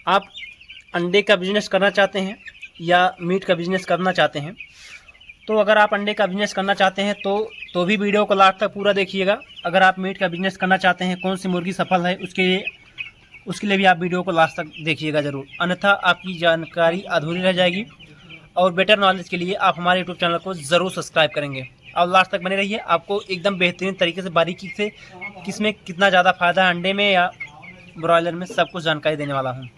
आप अंडे का बिज़नेस करना चाहते हैं या मीट का बिज़नेस करना चाहते हैं, तो अगर आप अंडे का बिज़नेस करना चाहते हैं तो भी वीडियो को लास्ट तक पूरा देखिएगा। अगर आप मीट का बिज़नेस करना चाहते हैं, कौन सी मुर्गी सफल है, उसके लिए भी आप वीडियो को लास्ट तक देखिएगा ज़रूर, अन्यथा आपकी जानकारी अधूरी रह जाएगी। और बेटर नॉलेज के लिए आप हमारे यूट्यूब चैनल को ज़रूर सब्सक्राइब करेंगे और लास्ट तक बने रहिए। आपको एकदम बेहतरीन तरीके से बारीकी से किसमें कितना ज़्यादा फ़ायदा है, अंडे में या ब्रॉयलर में, सब कुछ जानकारी देने वाला हूँ।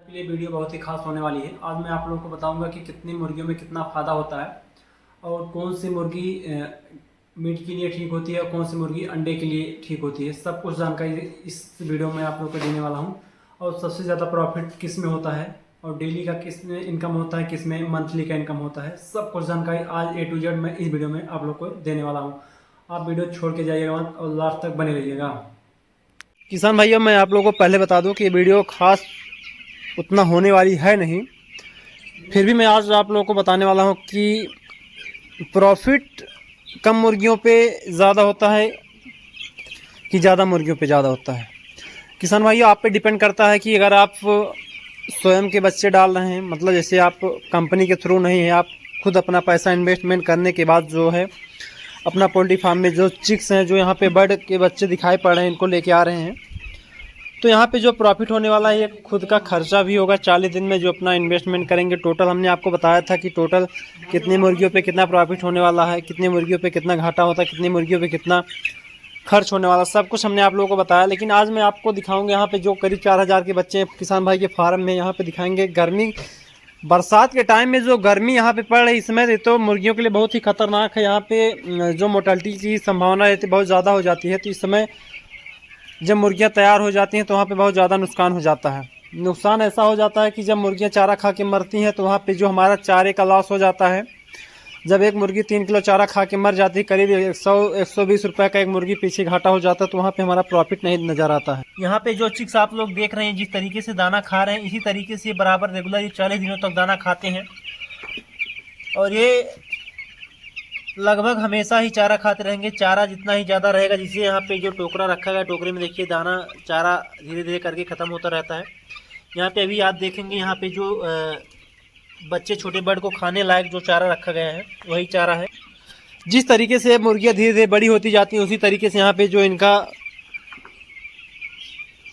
ये वीडियो बहुत ही खास होने वाली है। आज मैं आप लोगों को बताऊंगा कि कितनी मुर्गियों में कितना फ़ायदा होता है और कौन सी मुर्गी मीट के लिए ठीक होती है और कौन सी मुर्गी अंडे के लिए ठीक होती है। सब कुछ जानकारी इस वीडियो में आप लोगों को देने वाला हूँ। और सबसे ज़्यादा प्रॉफिट किस में होता है और डेली का किस में इनकम होता है, किस में मंथली का इनकम होता है, सब कुछ जानकारी आज A to Z मैं इस वीडियो में आप लोग को देने वाला हूँ। आप वीडियो छोड़ के जाइएगा मत और लास्ट तक बने रहिएगा। किसान भाइयों, मैं आप लोगों को पहले बता दूं कि ये वीडियो खास उतना होने वाली है नहीं, फिर भी मैं आज आप लोगों को बताने वाला हूं कि प्रॉफिट कम मुर्गियों पे ज़्यादा होता है कि ज़्यादा मुर्गियों पे ज़्यादा होता है। किसान भाइयों, आप पे डिपेंड करता है कि अगर आप स्वयं के बच्चे डाल रहे हैं, मतलब जैसे आप कंपनी के थ्रू नहीं है, आप खुद अपना पैसा इन्वेस्टमेंट करने के बाद जो है अपना पोल्ट्री फार्म में जो चिक्स हैं, जो यहाँ पे बर्ड के बच्चे दिखाई पड़ रहे हैं, इनको लेके आ रहे हैं, तो यहाँ पे जो प्रॉफिट होने वाला है ये खुद का खर्चा भी होगा। 40 दिन में जो अपना इन्वेस्टमेंट करेंगे, टोटल हमने आपको बताया था कि टोटल कितनी मुर्गियों पे कितना प्रॉफिट होने वाला है, कितनी मुर्गियों पे कितना घाटा होता है, कितनी मुर्गियों पे कितना खर्च होने वाला, सब कुछ हमने आप लोगों को बताया। लेकिन आज मैं आपको दिखाऊंगा यहाँ पे जो करीब 4000 के बच्चे हैं किसान भाई के फार्म में, यहाँ पे दिखाएंगे गर्मी बरसात के टाइम में जो गर्मी यहाँ पे पड़ रही है इस समय, तो मुर्गियों के लिए बहुत ही खतरनाक है। यहाँ पे जो मोर्टेलिटी की संभावना रहती है बहुत ज़्यादा हो जाती है। तो इस समय जब मुर्गियाँ तैयार हो जाती हैं तो वहाँ पे बहुत ज़्यादा नुकसान हो जाता है। नुकसान ऐसा हो जाता है कि जब मुर्गियाँ चारा खा के मरती हैं तो वहाँ पे जो हमारा चारे का लॉस हो जाता है। जब एक मुर्गी 3 किलो चारा खा के मर जाती है, करीब 100-120 रुपये का एक मुर्गी पीछे घाटा हो जाता है, तो वहाँ पे हमारा प्रॉफिट नहीं नज़र आता है। यहाँ पे जो चिक्स आप लोग देख रहे हैं, जिस तरीके से दाना खा रहे हैं, इसी तरीके से बराबर रेगुलर 40 दिनों तक दाना खाते हैं और ये लगभग हमेशा ही चारा खाते रहेंगे। चारा जितना ही ज़्यादा रहेगा, जिसे यहाँ पे जो टोकरा रखा गया, टोकरे में देखिए दाना चारा धीरे धीरे करके ख़त्म होता रहता है। यहाँ पे अभी आप देखेंगे यहाँ पे जो बच्चे छोटे बर्ड को खाने लायक जो चारा रखा गया है वही चारा है। जिस तरीके से मुर्गियाँ धीरे धीरे बड़ी होती जाती हैं उसी तरीके से यहाँ पे जो इनका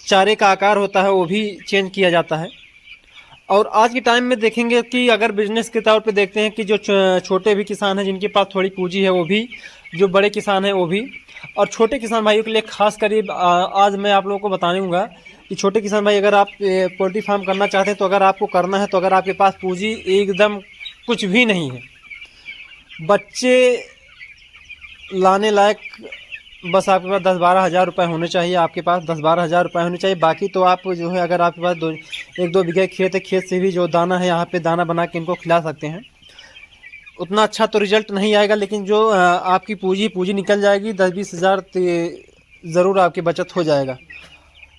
चारे का आकार होता है वो भी चेंज किया जाता है। और आज के टाइम में देखेंगे कि अगर बिजनेस के तौर पे देखते हैं कि जो छोटे भी किसान हैं जिनके पास थोड़ी पूंजी है वो भी, जो बड़े किसान हैं वो भी, और छोटे किसान भाइयों के लिए खास करीब आज मैं आप लोगों को बताऊंगा कि छोटे किसान भाई अगर आप पोल्ट्री फार्म करना चाहते हैं तो अगर आपको करना है तो अगर आपके पास पूंजी एकदम कुछ भी नहीं है, बच्चे लाने लायक बस आपके पास 10-12 हज़ार रुपये होने चाहिए, आपके पास 10-12 हज़ार रुपये होने चाहिए। बाकी तो आप जो है अगर आपके पास 1-2 बीघे खेत है, खेत से भी जो दाना है यहाँ पे दाना बना के इनको खिला सकते हैं। उतना अच्छा तो रिजल्ट नहीं आएगा, लेकिन जो आपकी पूंजी निकल जाएगी, 10-20 हज़ार ज़रूर आपकी बचत हो जाएगा।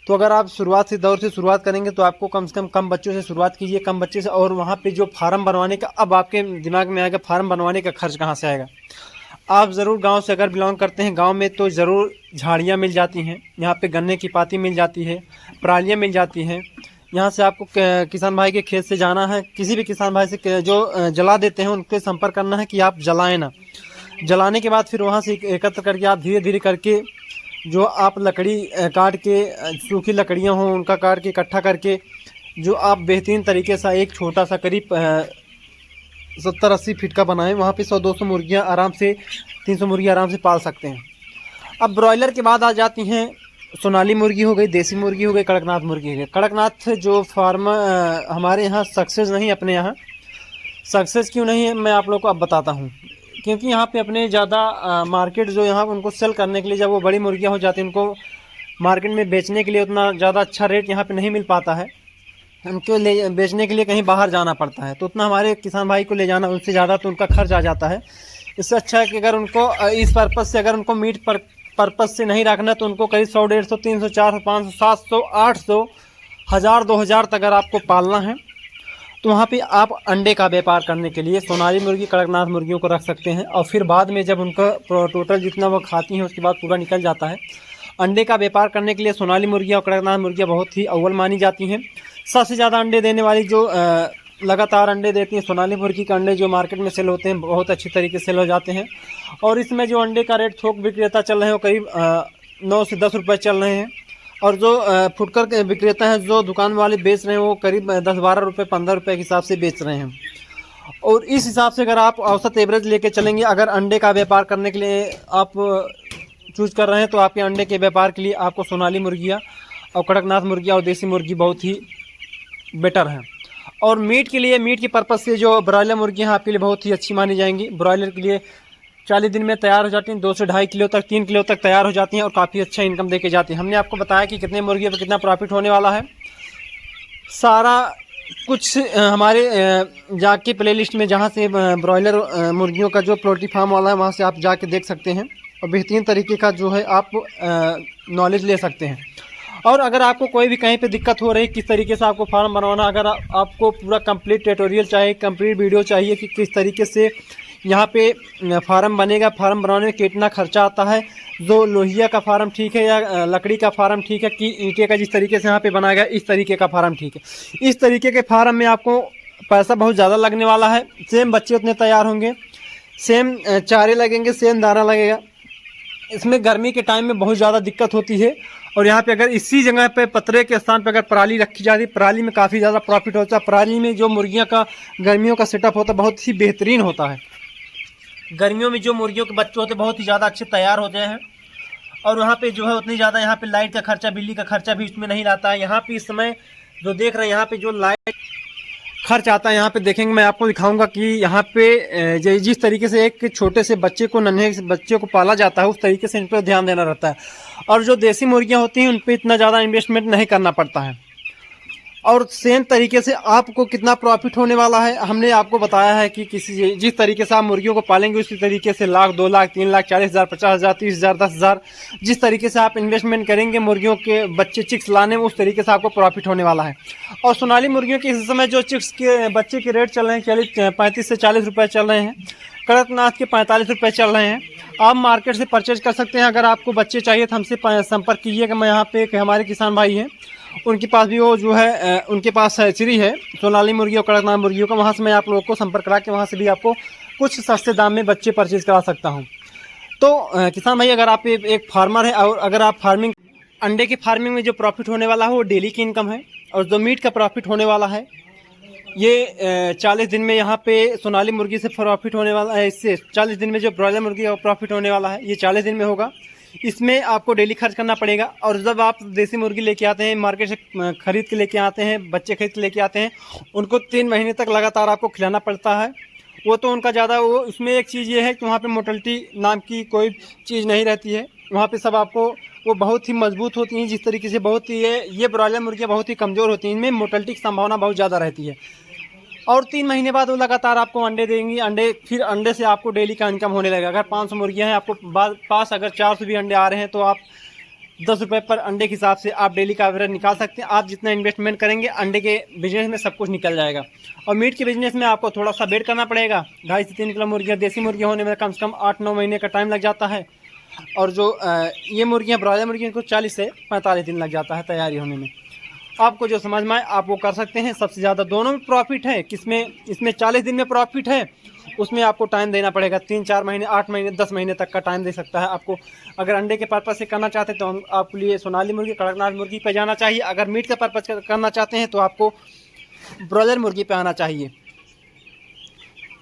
तो अगर आप शुरुआत से दौर से शुरुआत करेंगे तो आपको कम से कम बच्चों से शुरुआत कीजिए, कम बच्चे से। और वहाँ पे जो फार्म बनवाने का, अब आपके दिमाग में आएगा फार्म बनवाने का खर्च कहाँ से आएगा। आप ज़रूर गांव से अगर बिलोंग करते हैं, गांव में तो ज़रूर झाड़ियाँ मिल जाती हैं, यहाँ पे गन्ने की पाती मिल जाती है, परालियाँ मिल जाती हैं। यहाँ से आपको किसान भाई के खेत से जाना है, किसी भी किसान भाई से जो जला देते हैं उनके संपर्क करना है कि आप जलाएँ ना। जलाने के बाद फिर वहाँ से एकत्र करके आप धीरे धीरे करके जो आप लकड़ी काट के, सूखी लकड़ियाँ हों उनका काट के इकट्ठा करके जो आप बेहतरीन तरीके से एक छोटा सा करीब 70-80 फीट का बनाएं, वहाँ पे 100-200 मुर्गियाँ आराम से, 300 मुर्गियाँ आराम से पाल सकते हैं। अब ब्रॉयलर के बाद आ जाती हैं सोनाली मुर्गी हो गई, देसी मुर्गी हो गई, कड़कनाथ मुर्गी हो गई। कड़कनाथ जो फार्म हमारे यहाँ सक्सेस नहीं, अपने यहाँ सक्सेस क्यों नहीं है मैं आप लोग को अब बताता हूँ। क्योंकि यहाँ पे अपने ज़्यादा मार्केट जो यहाँ उनको सेल करने के लिए, जब वो बड़ी मुर्गियाँ हो जाती हैं उनको मार्केट में बेचने के लिए उतना ज़्यादा अच्छा रेट यहाँ पे नहीं मिल पाता है, उनको ले बेचने के लिए कहीं बाहर जाना पड़ता है, तो उतना हमारे किसान भाई को ले जाना उनसे ज़्यादा तो उनका खर्च आ जाता है। इससे अच्छा है कि अगर उनको इस पर्पज़ से, अगर उनको मीट पर्पज़ से नहीं रखना तो उनको करीब 100, 150, 300, 400, 500, 700, 800, 1000, 2000 तक अगर आपको पालना है तो वहाँ पे आप अंडे का व्यापार करने के लिए सोनाली मुर्गी, कड़कनाथ मुर्गियों को रख सकते हैं। और फिर बाद में जब उनका टोटल जितना वो खाती हैं उसके बाद पूरा निकल जाता है, अंडे का व्यापार करने के लिए सोनाली मुर्गियाँ और कड़कनाथ मुर्गियाँ बहुत ही अव्वल मानी जाती हैं। सबसे ज़्यादा अंडे देने वाली जो लगातार अंडे देती हैं सोनाली मुर्गी के अंडे जो मार्केट में सेल होते हैं, बहुत अच्छी तरीके से सेल हो जाते हैं। और इसमें जो अंडे का रेट थोक विक्रेता चल रहे हैं वो करीब 9 से 10 रुपये चल रहे हैं। और जो फुटकर के विक्रेता हैं, जो दुकान वाले बेच रहे हैं, वो करीब 10-12 रुपये 15 रुपये के हिसाब से बेच रहे हैं। और इस हिसाब से अगर आप औसत एवरेज लेके चलेंगे, अगर अंडे का व्यापार करने के लिए आप चूज़ कर रहे हैं, तो आपके अंडे के व्यापार के लिए आपको सोनाली मुर्गियाँ और कड़कनाथ मुर्गियाँ और देसी मुर्गी बहुत ही बेटर हैं। और मीट के लिए, मीट के पर्पज़ से जो ब्रॉयलर मुर्गियाँ हैं आपके लिए बहुत ही अच्छी मानी जाएंगी। ब्रॉयलर के लिए 40 दिन में तैयार हो जाती हैं, 2 से 2.5 किलो तक 3 किलो तक तैयार हो जाती हैं और काफ़ी अच्छा इनकम देके जाती हैं। हमने आपको बताया कि कितने मुर्गियों पर कितना प्रॉफिट होने वाला है, सारा कुछ हमारे जाके प्लेलिस्ट में, जहाँ से ब्रॉयलर मुर्गियों का जो पोल्ट्री फार्म वाला है वहाँ से आप जाके देख सकते हैं और बेहतरीन तरीके का जो है आप नॉलेज ले सकते हैं। और अगर आपको कोई भी कहीं पे दिक्कत हो रही, किस तरीके से आपको फार्म बनवाना, अगर आपको पूरा कंप्लीट ट्यूटोरियल चाहिए, कंप्लीट वीडियो चाहिए कि किस तरीके से यहाँ पे फार्म बनेगा, फार्म बनाने में कितना खर्चा आता है, जो लोहिया का फार्म ठीक है या लकड़ी का फार्म ठीक है, कि ईंटे का जिस तरीके से यहाँ पे बनाया गया इस तरीके का फार्म ठीक है, इस तरीके के फार्म में आपको पैसा बहुत ज़्यादा लगने वाला है। सेम बच्चे उतने तैयार होंगे, सेम चारे लगेंगे, सेम दाना लगेगा। इसमें गर्मी के टाइम में बहुत ज़्यादा दिक्कत होती है। और यहाँ पे अगर इसी जगह पे पतरे के स्थान पे अगर पराली रखी जाती है, पराली में काफ़ी ज़्यादा प्रॉफिट होता है। पराली में जो मुर्गियाँ का गर्मियों का सेटअप होता है बहुत ही बेहतरीन होता है। गर्मियों में जो मुर्गियों के बच्चे होते हैं बहुत ही ज़्यादा अच्छे तैयार होते हैं। और वहाँ पे जो है उतनी ज़्यादा यहाँ पे लाइट का खर्चा, बिजली का खर्चा भी उसमें नहीं लाता है। यहाँ पे इस समय जो देख रहे हैं, यहाँ पे जो लाइट खर्च आता है, यहाँ पे देखेंगे, मैं आपको दिखाऊंगा कि यहाँ पे जिस तरीके से एक छोटे से बच्चे को, नन्हे से बच्चे को पाला जाता है, उस तरीके से इन पर ध्यान देना रहता है। और जो देसी मुर्गियाँ होती हैं उन पर इतना ज़्यादा इन्वेस्टमेंट नहीं करना पड़ता है। और सेम तरीके से आपको कितना प्रॉफिट होने वाला है हमने आपको बताया है कि जिस तरीके से आप मुर्गियों को पालेंगे उसी तरीके से 1 लाख, 2 लाख, 3 लाख, 40,000, 50,000, 30,000, 10,000 जिस तरीके से आप इन्वेस्टमेंट करेंगे मुर्गियों के बच्चे चिक्स लाने में, उस तरीके से आपको प्रॉफिट होने वाला है। और सोनाली मुर्गियों के इस समय जो चिक्स के बच्चे के रेट चल रहे हैं 35 से 40 रुपये चल रहे हैं, कड़कनाथ के 45 रुपये चल रहे हैं। आप मार्केट से परचेज कर सकते हैं। अगर आपको बच्चे चाहिए तो हमसे संपर्क कीजिएगा। मैं यहाँ पे हमारे किसान भाई हैं, उनके पास भी वो जो है उनके पास हैचरी है सोनाली मुर्गी और कड़कनाथ मुर्गियों का, वहाँ से मैं आप लोगों को संपर्क करा के वहाँ से भी आपको कुछ सस्ते दाम में बच्चे परचेज करा सकता हूँ। तो किसान भाई, अगर आप एक फार्मर है और अगर आप फार्मिंग, अंडे की फार्मिंग में जो प्रॉफिट होने वाला है वो डेली की इनकम है, और जो मीट का प्रॉफिट होने वाला है ये 40 दिन में यहाँ पे सोनाली मुर्गी से प्रॉफिट होने वाला है। इससे 40 दिन में जो ब्रॉयलर मुर्गी का प्रॉफिट होने वाला है ये 40 दिन में होगा। इसमें आपको डेली खर्च करना पड़ेगा। और जब आप देसी मुर्गी लेके आते हैं, मार्केट से खरीद के लेके आते हैं, बच्चे खरीद के लेके आते हैं, उनको 3 महीने तक लगातार आपको खिलाना पड़ता है। वो तो उनका ज़्यादा, वो उसमें एक चीज़ ये है कि वहाँ पे मोर्टेलिटी नाम की कोई चीज़ नहीं रहती है। वहाँ पे सब आपको, वो बहुत ही मजबूत होती हैं जिस तरीके से, बहुत ही ये ब्रॉयलर मुर्गियाँ बहुत ही कमज़ोर होती हैं, इनमें मोर्टेलिटी की संभावना बहुत ज़्यादा रहती है। और 3 महीने बाद वो लगातार आपको अंडे देंगी। फिर अंडे से आपको डेली का इनकम होने लगेगा। अगर 500 मुर्गियाँ हैं आपको पास, अगर 400 भी अंडे आ रहे हैं तो आप 10 रुपये पर अंडे के हिसाब से आप डेली का एवरेज निकाल सकते हैं। आप जितना इन्वेस्टमेंट करेंगे अंडे के बिजनेस में सब कुछ निकल जाएगा। और मीट के बिजनेस में आपको थोड़ा सा वेट करना पड़ेगा। 2.5 से 3 किलो मुर्गियाँ, देसी मुर्गियाँ होने में कम से कम 8-9 महीने का टाइम लग जाता है। और जो ये मुर्गियाँ, ब्रॉयलर मुर्गियों को 40 से 45 दिन लग जाता है तैयारी होने में। आपको जो समझ में आए आप वो कर सकते हैं। सबसे ज़्यादा दोनों में प्रॉफिट है। इसमें 40 दिन में प्रॉफिट है, उसमें आपको टाइम देना पड़ेगा 3-4 महीने, 8 महीने, 10 महीने तक का टाइम दे सकता है आपको। अगर अंडे के पर्पज़ से करना चाहते हैं तो हम आपके लिए सोनाली मुर्गी, कड़कनाथ मुर्गी पे जाना चाहिए। अगर मीट का पर्पज़ करना चाहते हैं तो आपको ब्रॉयलर मुर्गी पे आना चाहिए।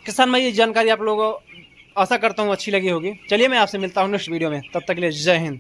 किसान भाई, ये जानकारी आप लोगों को आशा करता हूँ अच्छी लगी होगी। चलिए मैं आपसे मिलता हूँ नेक्स्ट वीडियो में, तब तक के लिए जय हिंद।